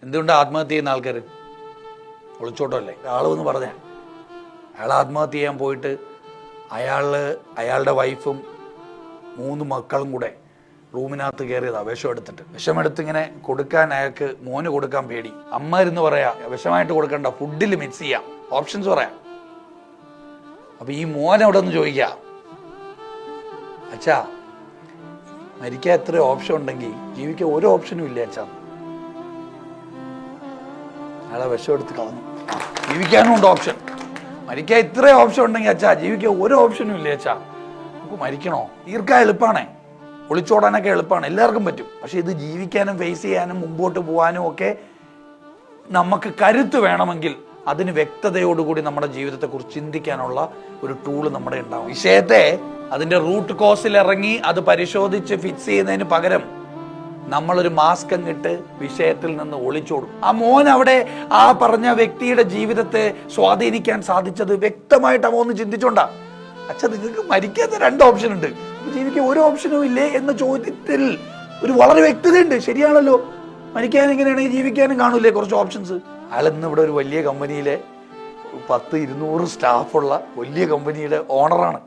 എന്തുകൊണ്ട് ആത്മഹത്യ ചെയ്യുന്ന ആൾക്കാർ? ഒളിച്ചോട്ടമല്ലേ? ആളെന്ന് പറഞ്ഞാൽ അയാൾ ആത്മഹത്യ ചെയ്യാൻ പോയിട്ട് അയാളുടെ വൈഫും 3 മക്കളും കൂടെ റൂമിനകത്ത് കയറിയതാ വിഷമെടുത്തിട്ട്. വിഷമെടുത്ത് ഇങ്ങനെ കൊടുക്കാൻ അയാൾക്ക് മോന് കൊടുക്കാൻ പേടി. അമ്മ ഇരുന്ന് പറയാ വിഷമായിട്ട് കൊടുക്കണ്ട, ഫുഡിൽ മിക്സ് ചെയ്യാം, ഓപ്ഷൻസ് പറയാം. അപ്പൊ ഈ മോൻ അവിടെ ഒന്ന് ചോദിക്കാം, അച്ഛാ മരിക്കാൻ എത്ര ഓപ്ഷൻ ഉണ്ടെങ്കിൽ ജീവിക്കാൻ ഒരു ഓപ്ഷനും ഇല്ല അച്ഛാ. അയാളെ വിഷമെടുത്ത് കളഞ്ഞു. ജീവിക്കാനും ഉണ്ട് ഓപ്ഷൻ, മരിക്കാൻ ഇത്ര ഓപ്ഷൻ ഉണ്ടെങ്കിൽ അച്ഛാ ജീവിക്കാൻ ഒരു ഓപ്ഷനും ഇല്ല അച്ഛാ. നമുക്ക് മരിക്കണോ? തീർക്കാൻ എളുപ്പമാണേ, ഒളിച്ചോടാനൊക്കെ എളുപ്പമാണ്, എല്ലാവർക്കും പറ്റും. പക്ഷെ ഇത് ജീവിക്കാനും ഫേസ് ചെയ്യാനും മുമ്പോട്ട് പോകാനും ഒക്കെ നമുക്ക് കരുത്ത് വേണമെങ്കിൽ അതിന് വ്യക്തതയോടുകൂടി നമ്മുടെ ജീവിതത്തെക്കുറിച്ച് ചിന്തിക്കാനുള്ള ഒരു ടൂള് നമ്മുടെ ഉണ്ടാവും. വിഷയത്തെ അതിന്റെ റൂട്ട് കോസിൽ ഇറങ്ങി അത് പരിശോധിച്ച് ഫിക്സ് ചെയ്യുന്നതിന് പകരം നമ്മളൊരു മാസ്ക് അങ്ങിട്ട് വിഷയത്തിൽ നിന്ന് ഒളിച്ചോടും. ആ മോൻ അവിടെ ആ പറഞ്ഞ വ്യക്തിയുടെ ജീവിതത്തെ സ്വാധീനിക്കാൻ സാധിച്ചത് വ്യക്തമായിട്ട് ആ മോന്ന് ചിന്തിച്ചോണ്ടാ. അച്ഛാ നിങ്ങൾക്ക് മരിക്കാത്ത 2 ഓപ്ഷൻ ഉണ്ട്, ജീവിക്കാൻ ഒരു ഓപ്ഷനും ഇല്ലേ എന്ന ചോദ്യത്തിൽ ഒരു വളരെ വ്യക്തതയുണ്ട്. ശരിയാണല്ലോ, മരിക്കാൻ എങ്ങനെയാണെങ്കിൽ ജീവിക്കാനും കാണൂലേ കുറച്ച് ഓപ്ഷൻസ്. അയാൾ ഇന്ന് ഇവിടെ ഒരു വലിയ കമ്പനിയിലെ 10-200 സ്റ്റാഫുള്ള വലിയ കമ്പനിയുടെ ഓണറാണ്.